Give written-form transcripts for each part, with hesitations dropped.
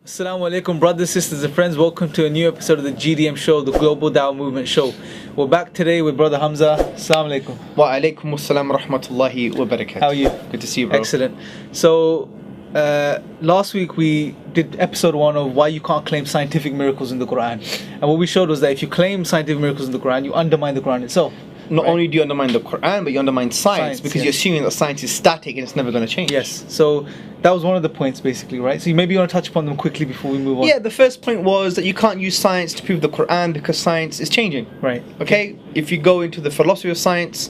Assalamu alaikum, brothers, sisters and friends. Welcome to a new episode of the GDM show, the Global Dawah Movement show. We're back today with brother Hamza. Assalamu alaikum. Wa alaikum assalam wa rahmatullahi wa barakatuh. How are you? Good to see you, bro. Excellent. So, last week we did episode 1 of why you can't claim scientific miracles in the Qur'an. And what we showed was that if you claim scientific miracles in the Qur'an, you undermine the Qur'an itself. Not only do you undermine the Qur'an, but you undermine science because yes. you're assuming that science is static and it's never going to change. Yes. So that was one of the points, basically, right? So maybe you want to touch upon them quickly before we move on. Yeah, the first point was that you can't use science to prove the Qur'an because science is changing. Right. Okay? If you go into the philosophy of science,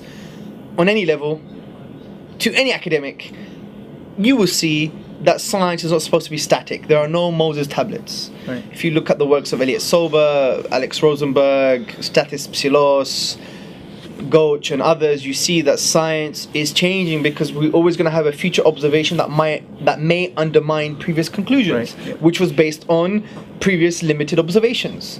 on any level, to any academic, you will see that science is not supposed to be static. There are no Moses tablets. Right. If you look at the works of Elliot Sober, Alex Rosenberg, Stathis Psilos, Goch and others, you see that science is changing because we're always going to have a future observation that may undermine previous conclusions, right. Yeah. which was based on previous limited observations.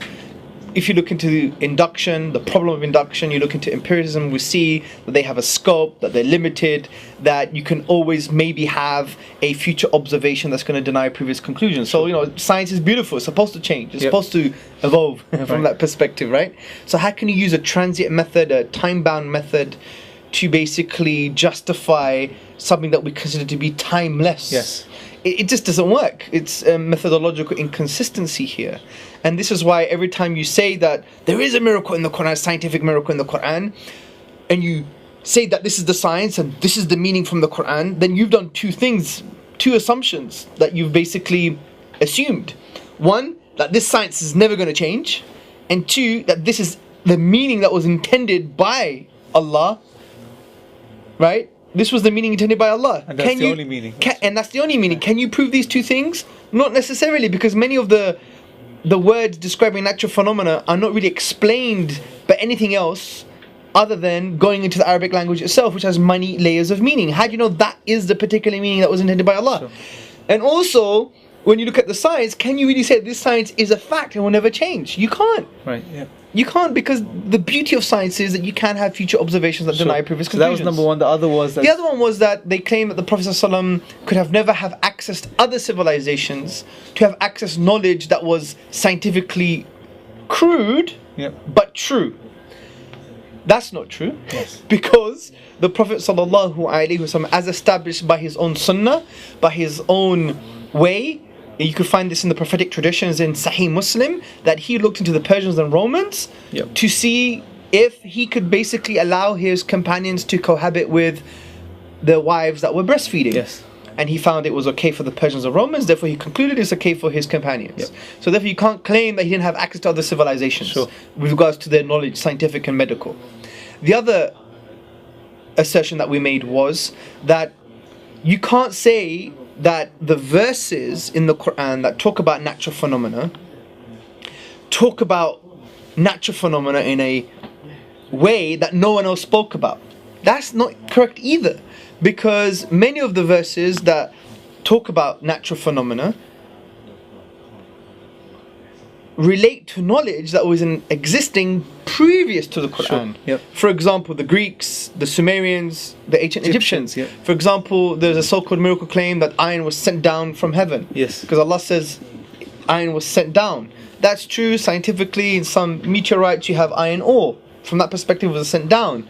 If you look into induction, the problem of induction, you look into empiricism, we see that they have a scope, that they're limited, that you can always maybe have a future observation that's going to deny previous conclusions. So, science is beautiful. It's supposed to change. It's supposed to evolve from that perspective, right? So how can you use a transient method, a time-bound method, to basically justify something that we consider to be timeless? Yes. It just doesn't work. It's a methodological inconsistency here. And this is why every time you say that there is a miracle in the Qur'an, a scientific miracle in the Qur'an, and you say that this is the science and this is the meaning from the Qur'an, then you've done two things, two assumptions that you've basically assumed. One, that this science is never going to change. And two, that this is the meaning that was intended by Allah, right? This was the meaning intended by Allah. And that's the only meaning. And that's the only meaning. Can you prove these two things? Not necessarily, because many of the words describing natural phenomena are not really explained by anything else other than going into the Arabic language itself, which has many layers of meaning. How do you know that is the particular meaning that was intended by Allah? Sure. And also, when you look at the science, can you really say this science is a fact and will never change? You can't. Right, yeah. You can't, because the beauty of science is that you can have future observations that deny previous conclusions. That was number one. The other was that... The other one was that they claim that the Prophet ﷺ could have never have accessed other civilizations to have access knowledge that was scientifically crude, but true. That's not true. Yes. Because the Prophet ﷺ, as established by his own sunnah, by his own way, you could find this in the prophetic traditions in Sahih Muslim, that he looked into the Persians and Romans to see if he could basically allow his companions to cohabit with the wives that were breastfeeding. Yes. And he found it was okay for the Persians and Romans, therefore he concluded it's okay for his companions. Yep. So therefore you can't claim that he didn't have access to other civilizations with regards to their knowledge, scientific and medical. The other assertion that we made was that you can't say that the verses in the Qur'an that talk about natural phenomena in a way that no one else spoke about. That's not correct either, because many of the verses that talk about natural phenomena relate to knowledge that was existing previous to the Qur'an. Sure. Yep. For example, the Greeks, the Sumerians, the ancient Egyptians. Yep. For example, there's a so-called miracle claim that iron was sent down from heaven. Yes. Because Allah says iron was sent down. That's true scientifically. In some meteorites you have iron ore. From that perspective, it was sent down.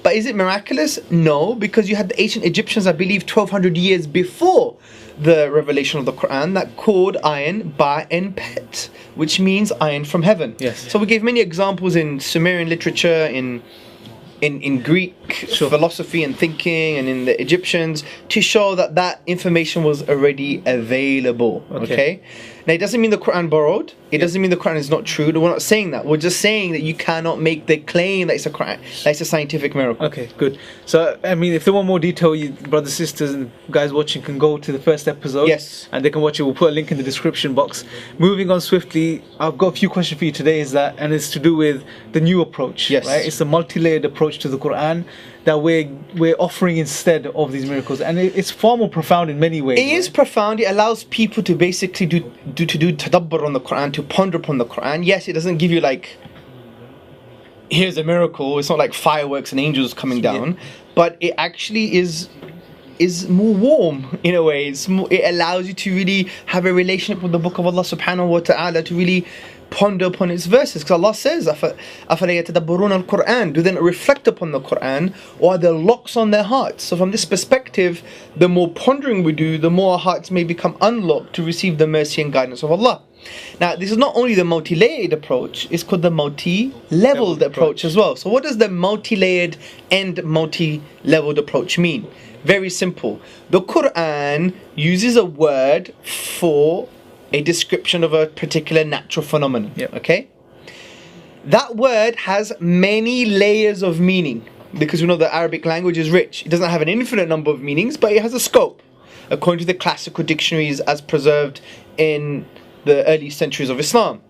But is it miraculous? No, because you had the ancient Egyptians, I believe 1200 years before the revelation of the Qur'an, that called iron Ba-en Pet, which means iron from heaven. Yes. So we gave many examples in Sumerian literature, in Greek philosophy and thinking, and in the Egyptians, to show that that information was already available. Okay? Now, it doesn't mean the Qur'an borrowed. It doesn't mean the Qur'an is not true. We're not saying that. We're just saying that you cannot make the claim that it's a Qur'an, that it's a scientific miracle. Okay, good. So, I mean, if they want more detail, you brothers, sisters, and guys watching can go to the first episode. Yes. And they can watch it. We'll put a link in the description box. Moving on swiftly, I've got a few questions for you today, and it's to do with the new approach. Yes. Right? It's a multi-layered approach to the Qur'an that we're offering instead of these miracles, and it's far more profound in many ways. It is profound. It allows people to basically do tadabbur on the Qur'an, to ponder upon the Qur'an. Yes, it doesn't give you like, here's a miracle. It's not like fireworks and angels coming down, but it actually is is more warm in a way. It allows you to really have a relationship with the book of Allah subhanahu wa ta'ala, to really ponder upon its verses. Because Allah says, أَفَلَا يَتَدَبَّرُونَ الْقُرْآنَ, do they not reflect upon the Qur'an, or are there locks on their hearts? So from this perspective, the more pondering we do, the more our hearts may become unlocked to receive the mercy and guidance of Allah. Now, this is not only the multi-layered approach, it's called the multi-leveled approach as well. So what does the multi-layered and multi-leveled approach mean? Very simple. The Qur'an uses a word for a description of a particular natural phenomenon. Yep. Okay? That word has many layers of meaning, because we know the Arabic language is rich. It doesn't have an infinite number of meanings, but it has a scope, according to the classical dictionaries as preserved in the early centuries of Islam.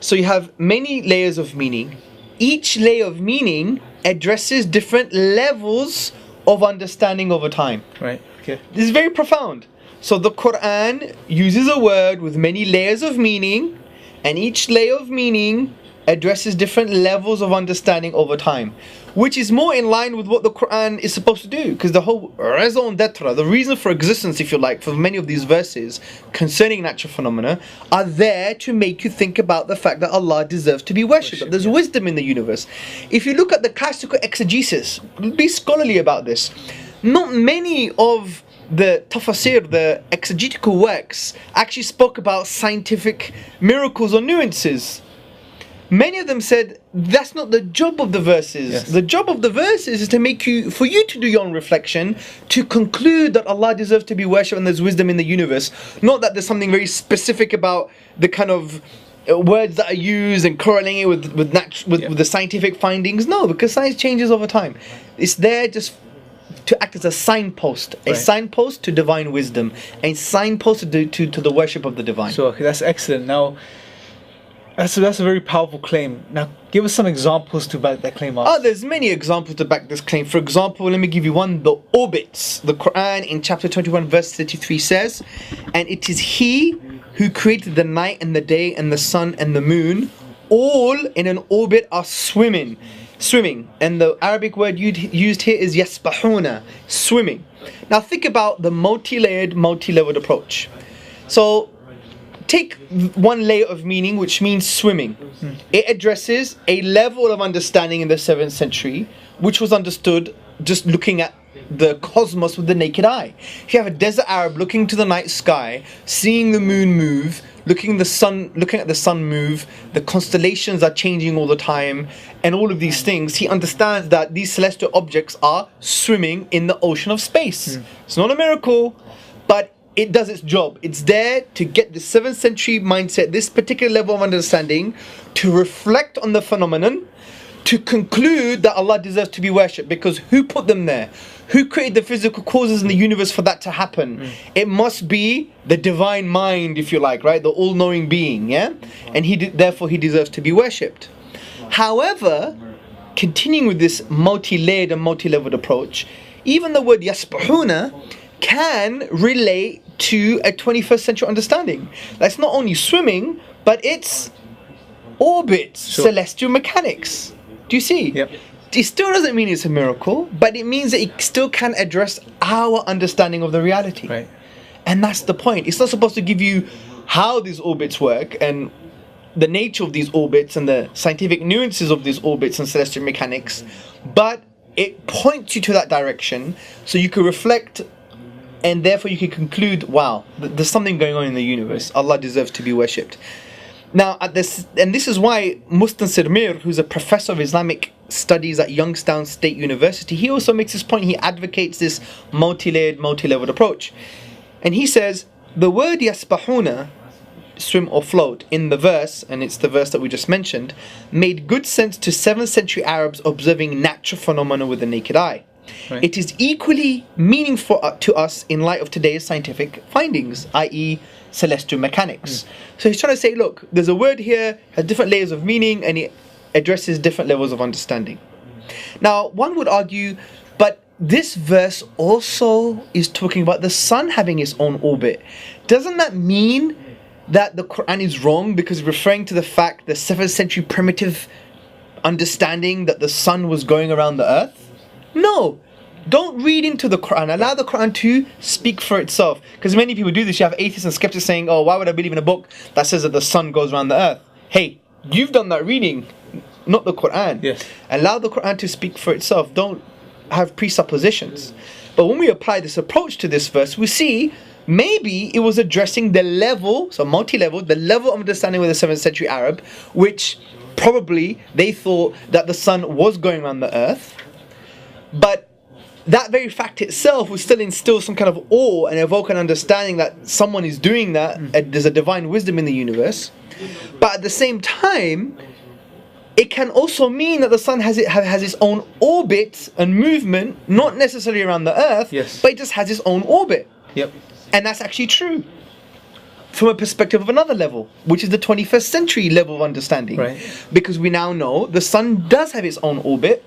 So you have many layers of meaning. Each layer of meaning addresses different levels of understanding over time. Right. Okay. This is very profound. So the Qur'an uses a word with many layers of meaning, and each layer of meaning addresses different levels of understanding over time, which is more in line with what the Qur'an is supposed to do, because the whole raison d'etre, the reason for existence, if you like, for many of these verses concerning natural phenomena, are there to make you think about the fact that Allah deserves to be worshipped, that there's wisdom in the universe. If you look at the classical exegesis, be scholarly about this. Not many of the tafsir, the exegetical works, actually spoke about scientific miracles or nuances. Many of them said that's not the job of the verses. Yes. The job of the verses is to make you, for you to do your own reflection, to conclude that Allah deserves to be worshipped and there's wisdom in the universe. Not that there's something very specific about the kind of words that are used and correlating it with the scientific findings. No, because science changes over time. It's there just to act as a signpost, a signpost to divine wisdom, a signpost to the worship of the divine. So okay, that's excellent. Now, that's a very powerful claim. Now, give us some examples to back that claim up. Oh, there's many examples to back this claim. For example, let me give you one, the orbits. The Qur'an in chapter 21 verse 33 says, "And it is He who created the night and the day and the sun and the moon, all in an orbit are swimming. And the Arabic word used here is yasbahuna, swimming. Now think about the multi-layered, multi-leveled approach. So take one layer of meaning, which means swimming. It addresses a level of understanding in the 7th century, which was understood just looking at the cosmos with the naked eye. If you have a desert Arab looking to the night sky, seeing the moon move, looking at the sun move, the constellations are changing all the time, and all of these things, he understands that these celestial objects are swimming in the ocean of space. It's not a miracle, but it does its job. It's there to get the 7th century mindset, this particular level of understanding, to reflect on the phenomenon, to conclude that Allah deserves to be worshipped, because who put them there? Who created the physical causes in the universe for that to happen? It must be the divine mind, if you like, right? The all-knowing being, yeah? And therefore he deserves to be worshipped. However, continuing with this multi-layered and multi-leveled approach, even the word yasbahuna can relate to a 21st century understanding. That's not only swimming, but it's orbits, celestial mechanics. Do you see? Yep. It still doesn't mean it's a miracle, but it means that it still can address our understanding of the reality. Right. And that's the point. It's not supposed to give you how these orbits work and the nature of these orbits and the scientific nuances of these orbits and celestial mechanics, but it points you to that direction so you can reflect, and therefore you can conclude, wow, there's something going on in the universe. Allah deserves to be worshipped. Now, this is why Mustansir Mir, who's a professor of Islamic studies at Youngstown State University, he also makes this point. He advocates this multi-layered, multi-leveled approach. And he says, the word yasbahuna, swim or float, in the verse, and it's the verse that we just mentioned, made good sense to 7th century Arabs observing natural phenomena with the naked eye. Right. It is equally meaningful to us in light of today's scientific findings, i.e. celestial mechanics. So he's trying to say, look, there's a word here, has different layers of meaning, and it addresses different levels of understanding. Now, one would argue, but this verse also is talking about the sun having its own orbit. Doesn't that mean that the Qur'an is wrong because it's referring to the fact, the 7th century primitive understanding that the sun was going around the earth? No. don't read into the Qur'an. Allow the Qur'an to speak for itself. Because many people do this. You have atheists and skeptics saying, oh, why would I believe in a book that says that the sun goes around the earth? Hey, you've done that reading, not the Qur'an. Yes. Allow the Qur'an to speak for itself. Don't have presuppositions. But when we apply this approach to this verse, we see maybe it was addressing the level, so multi-level, the level of understanding with the 7th century Arab, which probably they thought that the sun was going around the earth. But that very fact itself would still instill some kind of awe and evoke an understanding that someone is doing that, there's a divine wisdom in the universe. But at the same time, it can also mean that the sun has its own orbit and movement, not necessarily around the earth, yes, but it just has its own orbit. Yep. And that's actually true from a perspective of another level, which is the 21st century level of understanding. Right. Because we now know the sun does have its own orbit.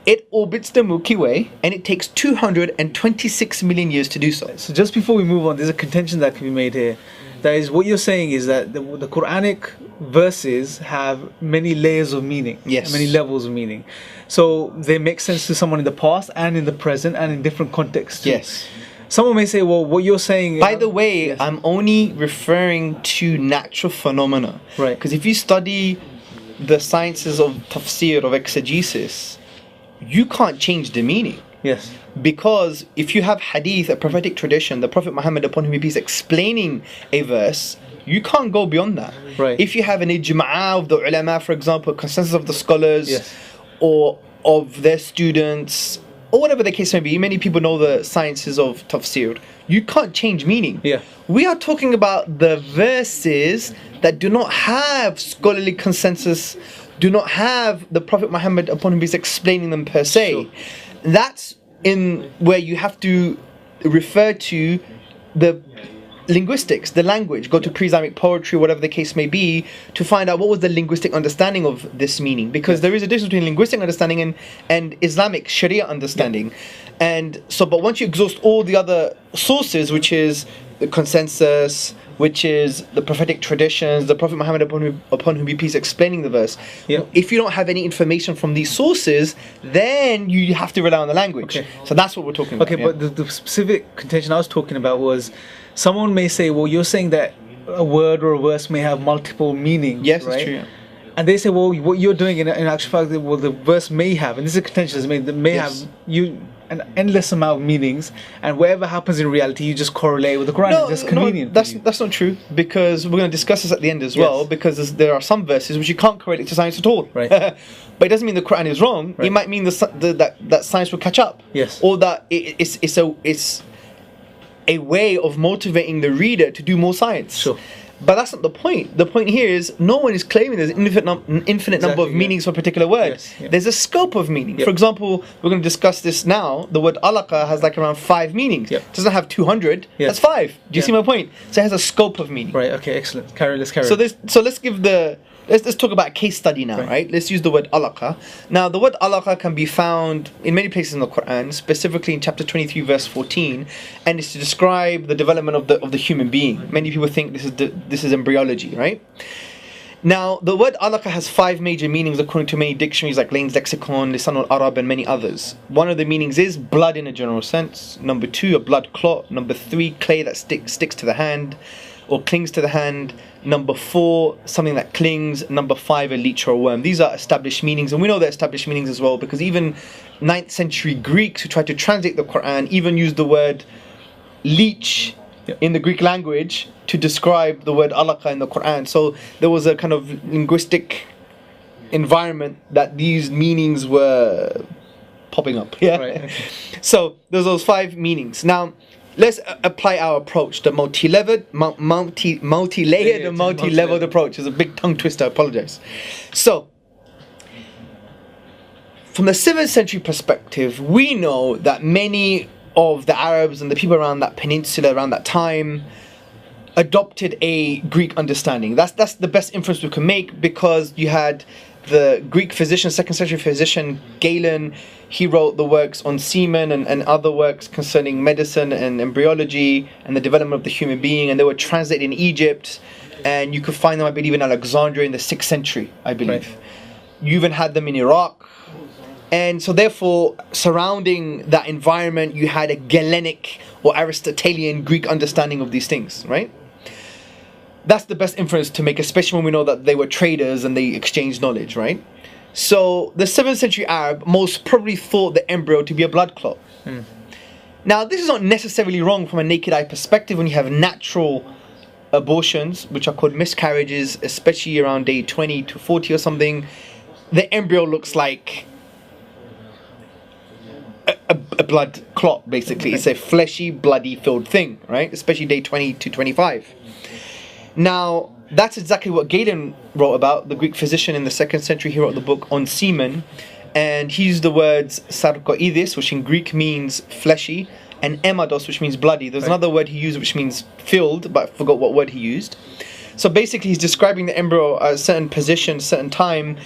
It orbits the Milky Way, and it takes 226 million years to do so. So just before we move on, there's a contention that can be made here. That is, what you're saying is that the Quranic verses have many layers of meaning, yes, many levels of meaning. So they make sense to someone in the past and in the present and in different contexts too. Yes. Someone may say, well, what you're saying... By the way, yes, I'm only referring to natural phenomena. Right. Because if you study the sciences of tafsir, of exegesis, you can't change the meaning. Yes. Because if you have hadith, a prophetic tradition, the Prophet Muhammad upon whom be peace explaining a verse, you can't go beyond that. Right. If you have an ijma'a of the ulama, for example, consensus of the scholars, yes, or of their students, or whatever the case may be, many people know the sciences of tafsir, you can't change meaning. Yeah. We are talking about the verses that do not have scholarly consensus, do not have the Prophet Muhammad upon whom peace explaining them per se. Sure. That's in where you have to refer to the linguistics, the language, go to pre-Islamic poetry, whatever the case may be, to find out what was the linguistic understanding of this meaning. Because there is a difference between linguistic understanding and Islamic Sharia understanding. And so, but once you exhaust all the other sources, which is the consensus, which is the prophetic traditions, the Prophet Muhammad upon whom be peace explaining the verse, if you don't have any information from these sources, then you have to rely on the language. Okay. So that's what we're talking about. Okay, but the specific contention I was talking about was, someone may say, well, you're saying that a word or a verse may have multiple meanings. Yes, right? that's true. Yeah. And they say, well, what you're doing in actual fact, well, the verse may have, and this is a contention, that may Yes. have an endless amount of meanings, and whatever happens in reality, you just correlate with the Quran. It's just convenient. That's not true, because we're going to discuss this at the end as well. Yes. Because there are some verses which you can't correlate to science at all. Right. But it doesn't mean the Quran is wrong. Right. It might mean that science will catch up. Yes. Or that it's a way of motivating the reader to do more science. Sure. But that's not the point. The point here is no one is claiming there's an infinite number of meanings for a particular word. Yes, yeah. There's a scope of meaning. Yep. For example, we're going to discuss this now. The word alaqa has like around 5 meanings. Yep. It doesn't have 200. Yeah. That's 5. Do you Yeah. see my point? So it has a scope of meaning. Right, okay, excellent. Let's carry So on. let's give let's talk about a case study now, right? Let's use the word alaqa. Now, the word alaqa can be found in many places in the Quran, specifically in chapter 23, verse 14, and it's to describe the development of the human being. Many people think this is embryology, right? Now, the word alaqa has 5 major meanings according to many dictionaries like Lane's Lexicon, Lisan al-Arab, and many others. One of the meanings is blood in a general sense. Number 2, a blood clot. Number 3, clay that sticks to the hand or clings to the hand. Number 4, something that clings. Number 5, a leech or a worm. These are established meanings, and we know they're established meanings as well, because even 9th century Greeks who tried to translate the Quran even used the word leech in the Greek language to describe the word alaqa in the Quran. So there was a kind of linguistic environment that these meanings were popping up. Yeah. Right, okay. So there's those 5 meanings. Now, let's apply our approach, the multi-layered and multi-leveled approach. It's a big tongue twister, I apologize. So, from the 7th century perspective, we know that many of the Arabs and the people around that peninsula around that time adopted a Greek understanding. That's the best inference we can make, because you had the Greek physician, 2nd century physician Galen. He wrote the works on semen and other works concerning medicine and embryology and the development of the human being, and they were translated in Egypt, and you could find them, I believe, in Alexandria in the 6th century, I believe. Right. You even had them in Iraq, And so therefore, surrounding that environment, you had a Galenic or Aristotelian Greek understanding of these things, right? That's the best inference to make, especially when we know that they were traders and they exchanged knowledge, right? So the 7th century Arab most probably thought the embryo to be a blood clot. Now, this is not necessarily wrong from a naked eye perspective when you have natural abortions, which are called miscarriages, especially around day 20 to 40 or something. The embryo looks like a blood clot, basically. It's a fleshy, bloody filled thing, right? Especially day 20 to 25. Now, that's exactly what Galen wrote about, the Greek physician in the 2nd century. He wrote the book on semen, and he used the words sarkoidis, which in Greek means fleshy, and emados, which means bloody. There's another word he used which means filled, but I forgot what word he used. So basically he's describing the embryo at a certain position, certain time,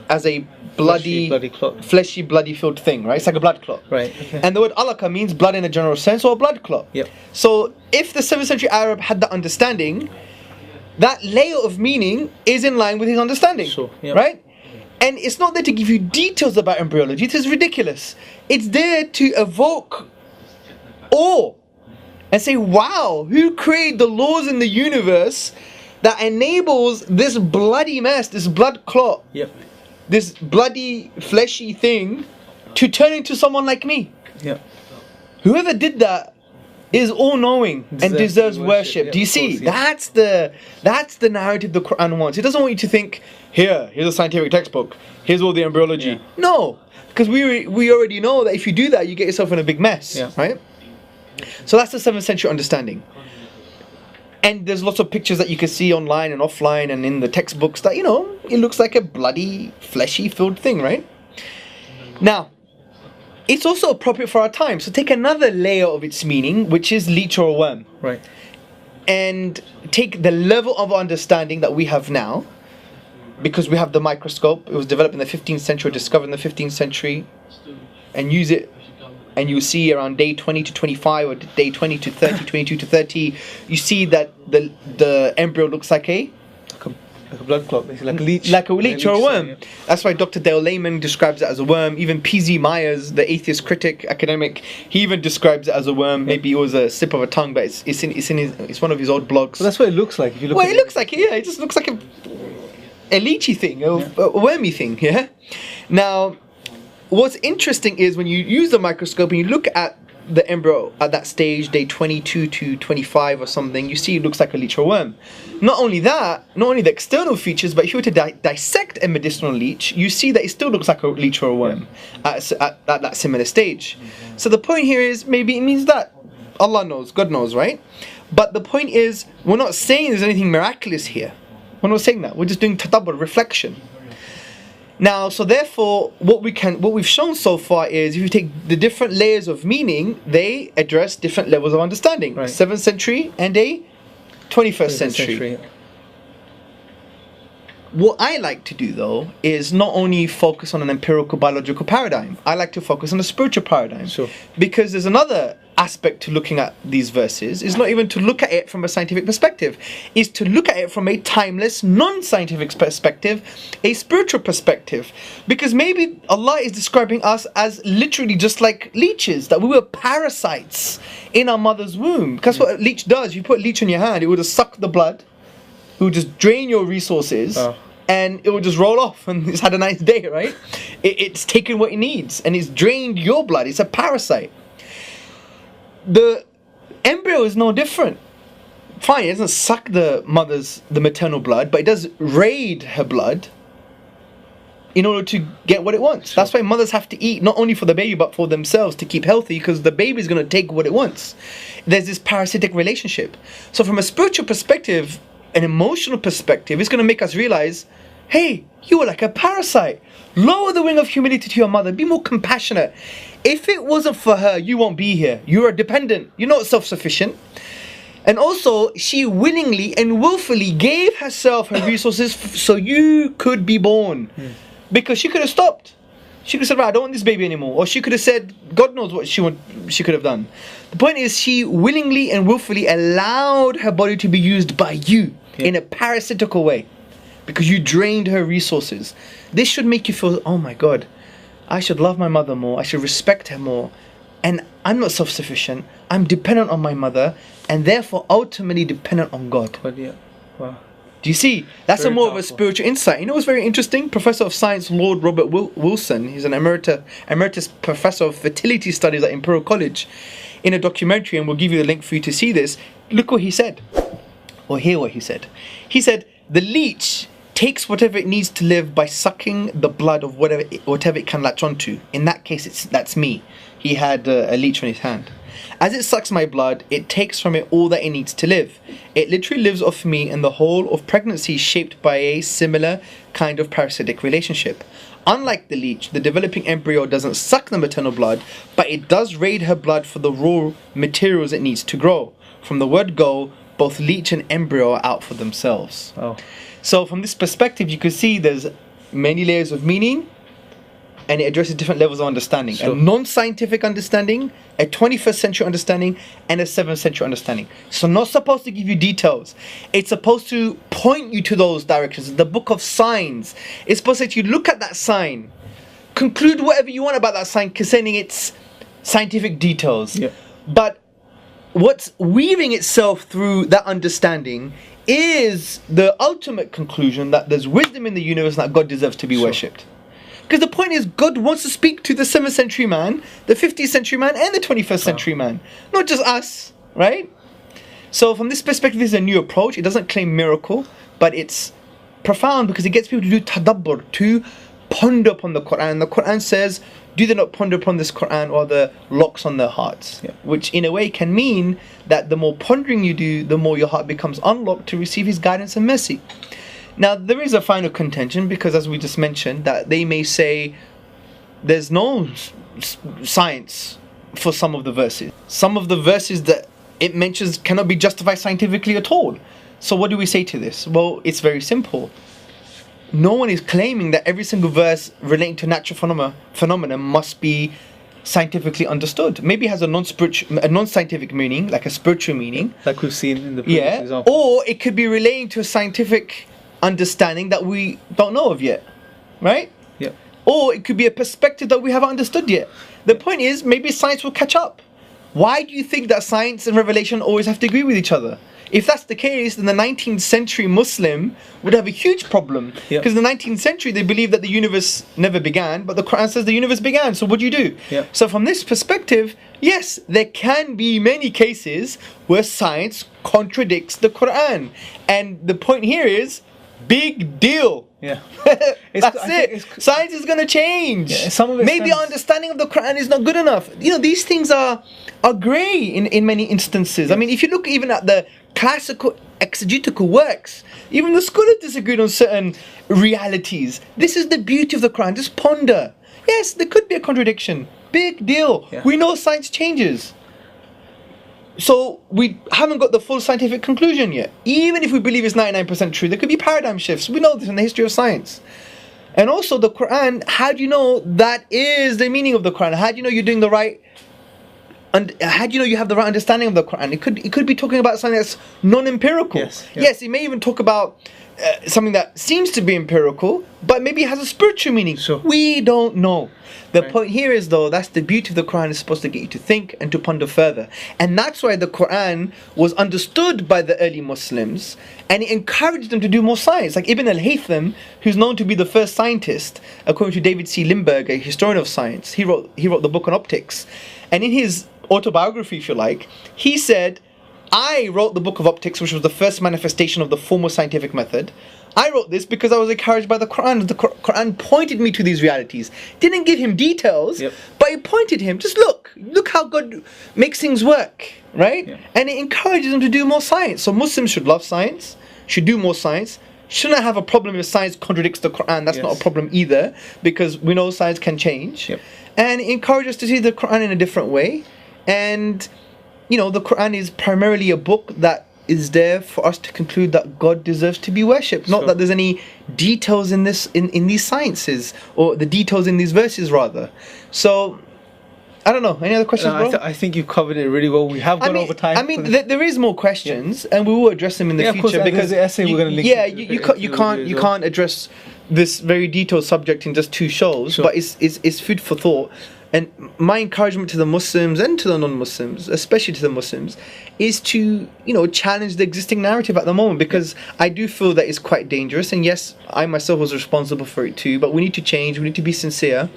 as a fleshy, bloody filled thing, right? It's like a blood clot. Right. Okay. And the word alaka means blood in a general sense, or a blood clot. Yep. So if the 7th century Arab had that understanding, that layer of meaning is in line with his understanding. Sure. Yep. Right? And it's not there to give you details about embryology. It is ridiculous. It's there to evoke awe and say, wow, who created the laws in the universe that enables this bloody mess, this blood clot, Yep. this bloody fleshy thing to turn into someone like me? Yep. Whoever did that is all-knowing and deserves worship. Yeah, Do you of see? course, yeah. That's the narrative the Qur'an wants. It doesn't want you to think, here's a scientific textbook, here's all the embryology. Yeah. No, because we already know that if you do that, you get yourself in a big mess, Yeah. right? So that's the 7th century understanding. And there's lots of pictures that you can see online and offline and in the textbooks that, it looks like a bloody, fleshy filled thing, right? Now, it's also appropriate for our time. So take another layer of its meaning, which is leech or a worm. Right. And take the level of understanding that we have now, because we have the microscope. It was developed in the 15th century, discovered in the 15th century, and use it. And you see around day 20 to 25 or day 20 to 30, 22 to 30, you see that the embryo looks like a blood clot, basically, like a leech. Like a leech or a worm. Yeah. That's why Dr. Dale Lehman describes it as a worm. Even P.Z. Myers, the atheist critic, academic, he even describes it as a worm. Maybe it was a slip of a tongue, but it's one of his old blogs. But that's what it looks like. If you look. Well, at it looks like it. Yeah, it just looks like a leechy thing, a wormy thing. Yeah. Now, what's interesting is when you use the microscope and you look at the embryo at that stage, day 22 to 25 or something, you see it looks like a leech or worm. Not only that, not only the external features, but if you were to dissect a medicinal leech, you see that it still looks like a leech or a worm at that similar stage. So the point here is, maybe it means that. Allah knows, God knows, right? But the point is, we're not saying there's anything miraculous here. We're not saying that. We're just doing tadabbur, reflection. Now, so therefore, what we've shown so far is, if you take the different layers of meaning, they address different levels of understanding. Right. 7th century and a 21st century. What I like to do, though, is not only focus on an empirical biological paradigm. I like to focus on a spiritual paradigm. Sure. Because there's another aspect to looking at these verses. It's not even to look at it from a scientific perspective. It's to look at it from a timeless, non-scientific perspective, a spiritual perspective. Because maybe Allah is describing us as literally just like leeches, that we were parasites in our mother's womb. Because what a leech does, you put a leech in your hand, it will just suck the blood, it will just drain your resources, and it will just roll off and it's had a nice day, right? It's taken what it needs and it's drained your blood. It's a parasite. The embryo is no different. Fine, it doesn't suck the maternal blood, but it does raid her blood in order to get what it wants. That's why mothers have to eat, not only for the baby, but for themselves to keep healthy, because the baby is going to take what it wants. There's this parasitic relationship. So from a spiritual perspective, an emotional perspective, it's going to make us realize, hey, you were like a parasite. Lower the wing of humility to your mother. Be more compassionate. If it wasn't for her, you won't be here. You're a dependent. You're not self-sufficient. And also, she willingly and willfully gave herself her resources so you could be born. Because she could have stopped. She could have said, right, I don't want this baby anymore. Or she could have said, God knows what she could have done. The point is, she willingly and willfully allowed her body to be used by you in a parasitical way. Because you drained her resources. This should make you feel, oh my God, I should love my mother more, I should respect her more, and I'm not self-sufficient, I'm dependent on my mother, and therefore ultimately dependent on God. But yeah, wow. Do you see? That's Very a more of a powerful. spiritual insight. You know what's very interesting? Professor of Science Lord Robert Wilson, he's an emeritus professor of fertility studies at Imperial College, in a documentary, and we'll give you the link for you to see this. Look what he said, or hear what he said. He said, the leech takes whatever it needs to live by sucking the blood of whatever it can latch onto. In that case, that's me. He had a leech on his hand. As it sucks my blood, it takes from it all that it needs to live. It literally lives off me, and the whole of pregnancy is shaped by a similar kind of parasitic relationship. Unlike the leech, the developing embryo doesn't suck the maternal blood, but it does raid her blood for the raw materials it needs to grow. From the word go, both leech and embryo are out for themselves. Oh. So from this perspective, you can see there's many layers of meaning, and it addresses different levels of understanding. Sure. A non-scientific understanding, a 21st century understanding, and a 7th century understanding. So not supposed to give you details. It's supposed to point you to those directions. The book of signs. It's supposed to say to you, look at that sign. Conclude whatever you want about that sign concerning its scientific details. Yeah. But what's weaving itself through that understanding is the ultimate conclusion that there's wisdom in the universe and that God deserves to be worshipped. Because the point is, God wants to speak to the 7th century man, the 50th century man, and the 21st century man. Not just us, right? So from this perspective, this is a new approach. It doesn't claim miracle, but it's profound because it gets people to do tadabbur, to ponder upon the Qur'an. The Qur'an says, do they not ponder upon this Qur'an, or the locks on their hearts? Yeah. Which in a way can mean that the more pondering you do, the more your heart becomes unlocked to receive His guidance and mercy. Now, there is a final contention, because as we just mentioned, that they may say there's no science for some of the verses. Some of the verses that it mentions cannot be justified scientifically at all. So what do we say to this? Well, it's very simple. No one is claiming that every single verse relating to natural phenomena must be scientifically understood. Maybe it has a non-scientific meaning, like a spiritual meaning. Like we've seen in the previous example. Or it could be relating to a scientific understanding that we don't know of yet, right? Yeah. Or it could be a perspective that we haven't understood yet. The point is, maybe science will catch up. Why do you think that science and revelation always have to agree with each other? If that's the case, then the 19th century Muslim would have a huge problem. Yeah. Because in the 19th century, they believe that the universe never began, but the Quran says the universe began. So what do you do? Yeah. So from this perspective, yes, there can be many cases where science contradicts the Quran. And the point here is, big deal. Yeah. That's it. Science is going to change. Yeah, some of it Maybe our understanding of the Quran is not good enough. You know, these things are grey in many instances. I mean, if you look even at the classical exegetical works, even the scholars disagreed on certain realities. This is the beauty of the Quran. Just ponder. Yes, there could be a contradiction. Big deal. Yeah. We know science changes. So we haven't got the full scientific conclusion yet. Even if we believe it's 99% true, there could be paradigm shifts. We know this in the history of science. And also the Quran, how do you know that is the meaning of the Quran? How do you know you're doing the right, and how do you know you have the right understanding of the Quran? It could be talking about something that's non-empirical. Yes, yeah. Yes, it may even talk about something that seems to be empirical, but maybe it has a spiritual meaning. Sure. We don't know. The Right. point here is, though, that's the beauty of the Quran. Is supposed to get you to think and to ponder further. And that's why the Quran was understood by the early Muslims, and it encouraged them to do more science. Like Ibn al-Haytham, who's known to be the first scientist, according to David C. Lindbergh, a historian of science, he wrote the book on optics. And in his autobiography, if you like, he said, I wrote the book of optics, which was the first manifestation of the formal scientific method. I wrote this because I was encouraged by the Quran. The Quran pointed me to these realities. Didn't give him details, Yep. but it pointed him. Just look how God makes things work, right? Yeah. And it encourages him to do more science. So Muslims should love science, should do more science, shouldn't have a problem if science contradicts the Quran. That's not a Yes. problem either, because we know science can change. Yep. And it encourages us to see the Quran in a different way. And you know, the Quran is primarily a book that is there for us to conclude that God deserves to be worshipped. Not Sure. that there's any details in this in these sciences, or the details in these verses rather. So I don't know. Any other questions, No, bro? I think you covered it really well. We have gone over time. I mean, there is more questions, and we will address them in the Yeah, of future, course, and because there's the essay we're gonna link yeah, into you the can't video as well. address this very detailed subject in just 2 shows, Sure. but it's food for thought. And my encouragement to the Muslims and to the non-Muslims, especially to the Muslims, is to, challenge the existing narrative at the moment, because I do feel that it's quite dangerous. And yes, I myself was responsible for it too, but we need to change, we need to be sincere,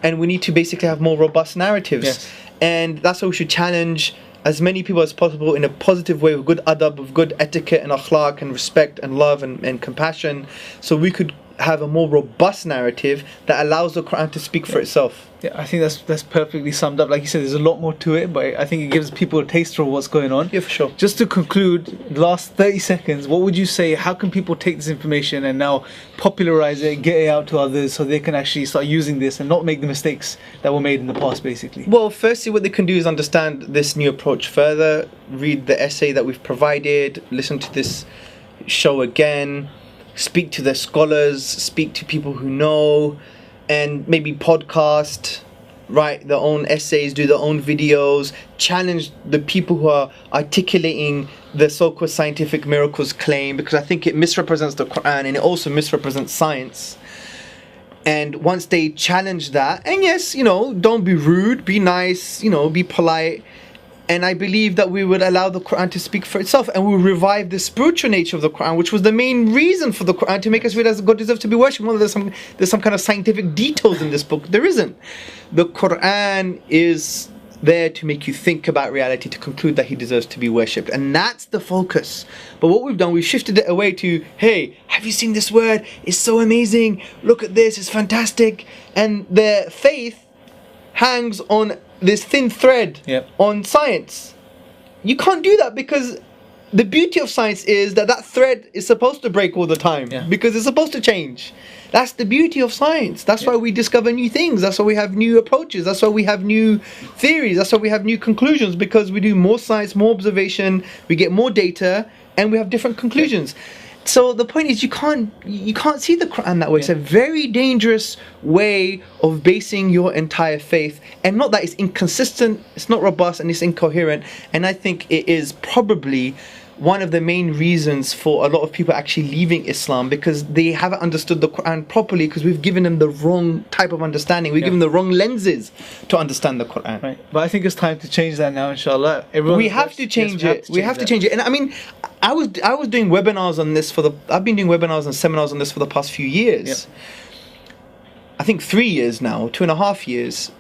and we need to basically have more robust narratives. Yes. And that's why we should challenge as many people as possible in a positive way, with good adab, with good etiquette and akhlaq and respect and love and compassion, so we could have a more robust narrative that allows the Qur'an to speak for itself. Yeah, I think that's perfectly summed up. Like you said, there's a lot more to it, but I think it gives people a taste of what's going on. Yeah, for sure. Just to conclude, the last 30 seconds, what would you say, how can people take this information and now popularize it, get it out to others, so they can actually start using this and not make the mistakes that were made in the past, basically? Well, firstly, what they can do is understand this new approach further, read the essay that we've provided, listen to this show again, speak to their scholars, speak to people who know, and maybe podcast, write their own essays, do their own videos, challenge the people who are articulating the so-called scientific miracles claim, because I think it misrepresents the Qur'an and it also misrepresents science. And once they challenge that, and yes, don't be rude, be nice, be polite, and I believe that we would allow the Qur'an to speak for itself, and we will revive the spiritual nature of the Qur'an, which was the main reason for the Qur'an, to make us realize God deserves to be worshipped. Well, there's some kind of scientific details in this book. There isn't. The Qur'an is there to make you think about reality, to conclude that He deserves to be worshipped, and that's the focus. But what we've done, we've shifted it away to, hey, have you seen this word? It's so amazing. Look at this. It's fantastic. And their faith hangs on this thin thread on science. You can't do that, because the beauty of science is that thread is supposed to break all the time, because it's supposed to change. That's the beauty of science. That's why we discover new things. That's why we have new approaches. That's why we have new theories. That's why we have new conclusions, because we do more science, more observation, we get more data, and we have different conclusions. So the point is, you can't see the Qur'an that way. It's a very dangerous way of basing your entire faith, and not that it's inconsistent, it's not robust, and it's incoherent. And I think it is probably one of the main reasons for a lot of people actually leaving Islam, because they haven't understood the Qur'an properly, because we've given them the wrong type of understanding. We've given them the wrong lenses to understand the Qur'an. Right. But I think it's time to change that now, inshallah. We have to change it. We have to change it. And I mean, I was doing webinars on this I've been doing webinars and seminars on this for the past few years. I think 3 years now, 2.5 years,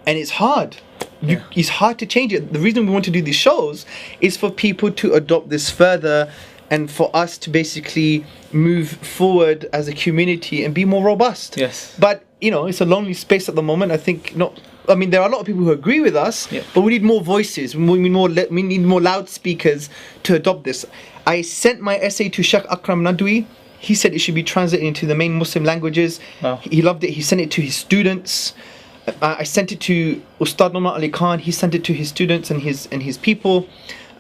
and it's hard. It's hard to change it. The reason we want to do these shows is for people to adopt this further, and for us to basically move forward as a community and be more robust. Yes. But it's a lonely space at the moment. I think there are a lot of people who agree with us, but we need more voices. We need more loudspeakers to adopt this. I sent my essay to Sheikh Akram Nadwi. He said it should be translated into the main Muslim languages. Wow. He loved it. He sent it to his students. I sent it to Ustad Noman Ali Khan. He sent it to his students and his people.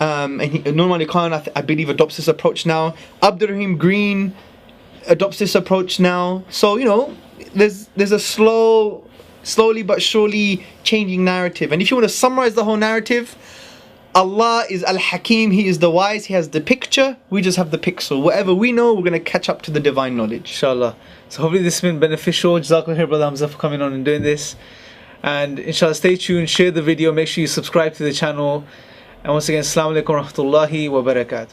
And Noman Ali Khan, I believe, adopts this approach now. Abdurrahim Green adopts this approach now. So there's a slowly but surely changing narrative. And if you want to summarize the whole narrative, Allah is Al-Hakim. He is the wise. He has the picture. We just have the pixel. Whatever we know, we're going to catch up to the divine knowledge. Inshallah. So hopefully this has been beneficial. Jazakallah khair, Brother Hamza, for coming on and doing this. And inshallah, stay tuned, share the video, make sure you subscribe to the channel. And once again, Assalamu alaikum wa rahmatullahi wa barakatuh.